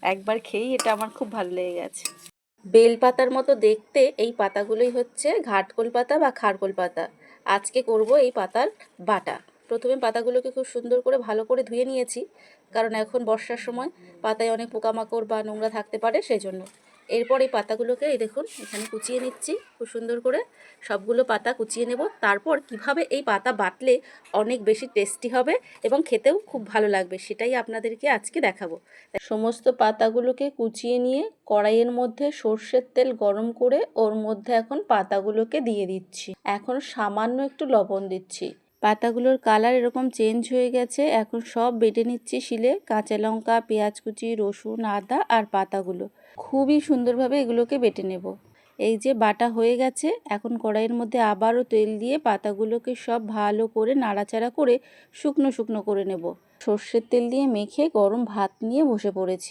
একবার খেয়েই এটা আমার খুব ভালো লেগে গেছে। বেল পাতার মতো দেখতে এই পাতাগুলোই হচ্ছে ঘাটকোল পাতা বা খারকোল পাতা। আজকে করব এই পাতার বাটা। প্রথমে পাতাগুলোকে খুব সুন্দর করে ভালো করে ধুয়ে নিয়েছি, কারণ এখন বর্ষার সময় পাতায় অনেক পোকামাকড় বা নোংরা থাকতে পারে, সেই জন্য। এরপর এই পাতাগুলোকে এই দেখুন এখানে কুচিয়ে নিচ্ছি খুব সুন্দর করে। সবগুলো পাতা কুচিয়ে নেব। তারপর কিভাবে এই পাতা বাটলে অনেক বেশি টেস্টি হবে এবং খেতেও খুব ভালো লাগবে সেটাই আপনাদেরকে আজকে দেখাবো। সমস্ত পাতাগুলোকে কুচিয়ে নিয়ে কড়াইয়ের মধ্যে সর্ষের তেল গরম করে ওর মধ্যে এখন পাতাগুলোকে দিয়ে দিচ্ছি। এখন সামান্য একটু লবণ দিচ্ছি। পাতাগুলোর কালার এরকম চেঞ্জ হয়ে গেছে। এখন সব বেটে নিচ্ছি শিলে। কাঁচা লঙ্কা, পেঁয়াজ কুচি, রসুন, আদা আর পাতাগুলো খুবই সুন্দরভাবে এগুলোকে বেটে নেব। এই যে বাটা হয়ে গেছে, এখন কড়াইয়ের মধ্যে আবারও তেল দিয়ে পাতাগুলোকে সব ভালো করে নাড়াচাড়া করে শুকনো শুকনো করে নেব। সর্ষের তেল দিয়ে মেখে গরম ভাত নিয়ে বসে পড়েছি।